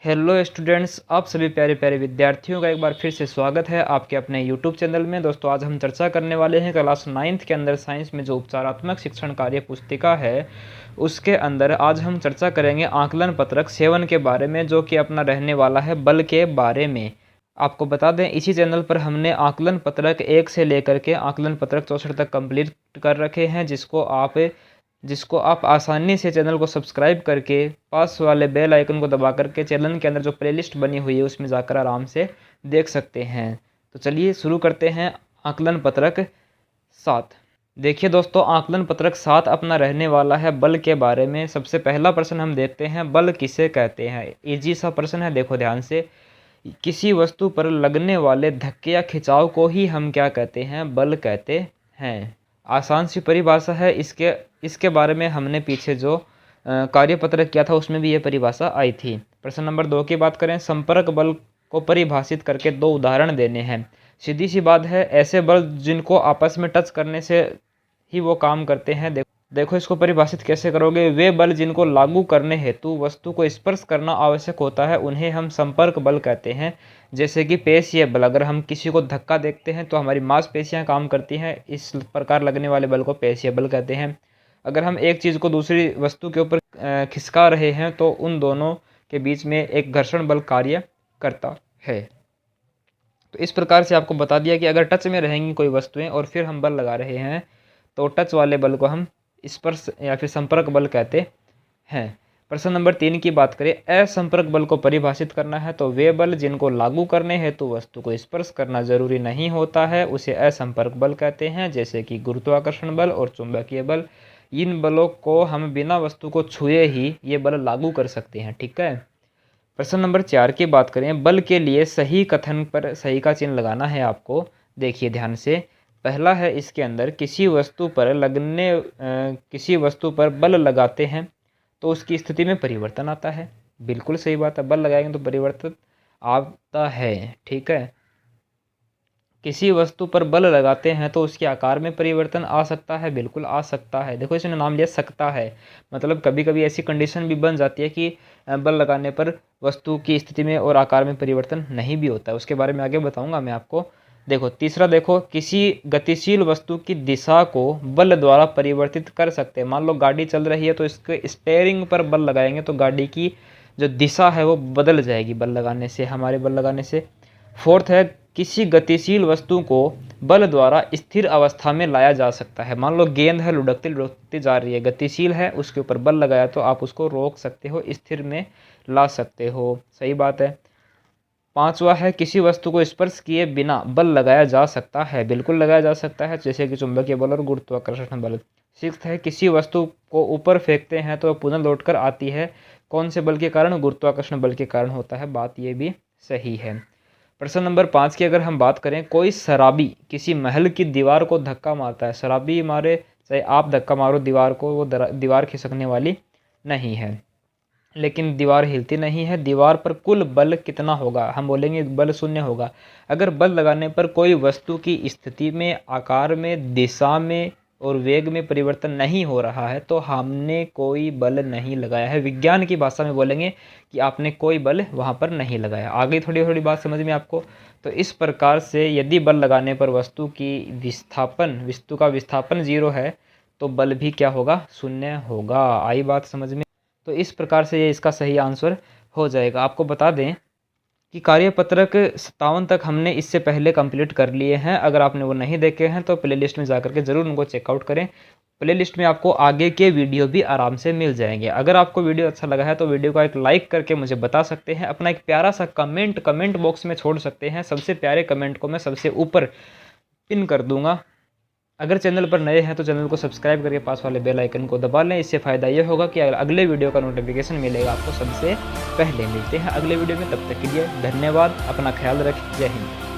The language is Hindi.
हेलो स्टूडेंट्स, आप सभी प्यारे प्यारे विद्यार्थियों का एक बार फिर से स्वागत है आपके अपने यूट्यूब चैनल में। दोस्तों, आज हम चर्चा करने वाले हैं क्लास 9th के अंदर साइंस में जो उपचारात्मक शिक्षण कार्य पुस्तिका है उसके अंदर आज हम चर्चा करेंगे आकलन पत्रक 7 के बारे में, जो कि अपना रहने वाला है बल के बारे में। आपको बता दें, इसी चैनल पर हमने आकलन पत्रक 1 से लेकर के आकलन पत्रक 64 तक कंप्लीट कर रखे हैं, जिसको आप आसानी से चैनल को सब्सक्राइब करके पास वाले बेल आइकन को दबा करके चैनल के अंदर जो प्लेलिस्ट बनी हुई है उसमें जाकर आराम से देख सकते हैं। तो चलिए शुरू करते हैं आकलन पत्रक 7। देखिए दोस्तों, आकलन पत्रक 7 अपना रहने वाला है बल के बारे में। सबसे पहला प्रश्न हम देखते हैं, बल किसे कहते हैं। इजी सा प्रश्न है, देखो ध्यान से। किसी वस्तु पर लगने वाले धक्के या खिंचाव को ही हम क्या कहते हैं, बल कहते हैं। आसान सी परिभाषा है। इसके बारे में हमने पीछे जो कार्यपत्र किया था उसमें भी ये परिभाषा आई थी। प्रश्न नंबर 2 की बात करें, संपर्क बल को परिभाषित करके 2 उदाहरण देने हैं। सीधी सी बात है, ऐसे बल जिनको आपस में टच करने से ही वो काम करते हैं। देखो इसको परिभाषित कैसे करोगे। वे बल जिनको लागू करने हेतु वस्तु को स्पर्श करना आवश्यक होता है उन्हें हम संपर्क बल कहते हैं। जैसे कि पेशीय बल, अगर हम किसी को धक्का देखते हैं तो हमारी मांसपेशियां काम करती हैं, इस प्रकार लगने वाले बल को पेशीय बल कहते हैं। अगर हम एक चीज़ को दूसरी वस्तु के ऊपर खिसका रहे हैं तो उन दोनों के बीच में एक घर्षण बल कार्य करता है। तो इस प्रकार से आपको बता दिया कि अगर टच में रहेंगी कोई वस्तुएं और फिर हम बल लगा रहे हैं तो टच वाले बल को हम स्पर्श या फिर संपर्क बल कहते हैं। प्रश्न नंबर 3 की बात करें, असंपर्क बल को परिभाषित करना है तो वे बल जिनको लागू करने हेतु वस्तु को स्पर्श करना जरूरी नहीं होता है उसे असंपर्क बल कहते हैं। जैसे कि गुरुत्वाकर्षण बल और चुंबकीय बल, इन बलों को हम बिना वस्तु को छुए ही ये बल लागू कर सकते हैं। ठीक है। प्रश्न नंबर 4 की बात करें, बल के लिए सही कथन पर सही का चिन्ह लगाना है आपको। देखिए ध्यान से, पहला है इसके अंदर किसी वस्तु पर बल लगाते हैं तो उसकी स्थिति में परिवर्तन आता है। बिल्कुल सही बात है, बल लगाएंगे तो परिवर्तन आता है। ठीक है। किसी वस्तु पर बल लगाते हैं तो उसके आकार में परिवर्तन आ सकता है। बिल्कुल आ सकता है। देखो इसने नाम लिया सकता है, मतलब कभी कभी ऐसी कंडीशन भी बन जाती है कि बल लगाने पर वस्तु की स्थिति में और आकार में परिवर्तन नहीं भी होता है। उसके बारे में आगे बताऊंगा मैं आपको। देखो तीसरा, देखो किसी गतिशील वस्तु की दिशा को बल द्वारा परिवर्तित कर सकते हैं। मान लो गाड़ी चल रही है तो इसके स्टीयरिंग पर बल लगाएंगे तो गाड़ी की जो दिशा है वो बदल जाएगी बल लगाने से, हमारे बल लगाने से। फोर्थ है, किसी गतिशील वस्तु को बल द्वारा स्थिर अवस्था में लाया जा सकता है। मान लो गेंद है, लुढ़कती लुढ़कती जा रही है, गतिशील है, उसके ऊपर बल लगाया तो आप उसको रोक सकते हो, स्थिर में ला सकते हो। सही बात है। पांचवा है, किसी वस्तु को स्पर्श किए बिना बल लगाया जा सकता है। बिल्कुल लगाया जा सकता है, जैसे कि चुंबकीय बल और गुरुत्वाकर्षण बल। सिक्स्थ है, किसी वस्तु को ऊपर फेंकते हैं तो पुनः लौटकर आती है। कौन से बल के कारण? गुरुत्वाकर्षण बल के कारण होता है। बात ये भी सही है। प्रश्न नंबर 5 की अगर हम बात करें, कोई शराबी किसी महल की दीवार को धक्का मारता है। शराबी मारे, चाहे आप धक्का मारो दीवार को, वो दीवार खिसकने वाली नहीं है, लेकिन दीवार हिलती नहीं है। दीवार पर कुल बल कितना होगा? हम बोलेंगे बल शून्य होगा। अगर बल लगाने पर कोई वस्तु की स्थिति में, आकार में, दिशा में और वेग में परिवर्तन नहीं हो रहा है तो हमने कोई बल नहीं लगाया है। विज्ञान की भाषा में बोलेंगे कि आपने कोई बल वहाँ पर नहीं लगाया। आगे थोड़ी थोड़ी बात समझ में आपको। तो इस प्रकार से यदि बल लगाने पर वस्तु का विस्थापन 0 है तो बल भी क्या होगा? शून्य होगा। आई बात समझ में? तो इस प्रकार से ये इसका सही आंसर हो जाएगा। आपको बता दें कि कार्यपत्रक 57 तक हमने इससे पहले कंप्लीट कर लिए हैं। अगर आपने वो नहीं देखे हैं तो प्लेलिस्ट में जाकर के ज़रूर उनको चेकआउट करें। प्लेलिस्ट में आपको आगे के वीडियो भी आराम से मिल जाएंगे। अगर आपको वीडियो अच्छा लगा है तो वीडियो का एक लाइक करके मुझे बता सकते हैं। अपना एक प्यारा सा कमेंट बॉक्स में छोड़ सकते हैं। सबसे प्यारे कमेंट को मैं सबसे ऊपर पिन कर दूंगा। अगर चैनल पर नए हैं तो चैनल को सब्सक्राइब करके पास वाले बेल आइकन को दबा लें। इससे फ़ायदा ये होगा कि अगले वीडियो का नोटिफिकेशन मिलेगा आपको सबसे पहले। मिलते हैं अगले वीडियो में, तब तक के लिए धन्यवाद। अपना ख्याल रखें। जय हिंद।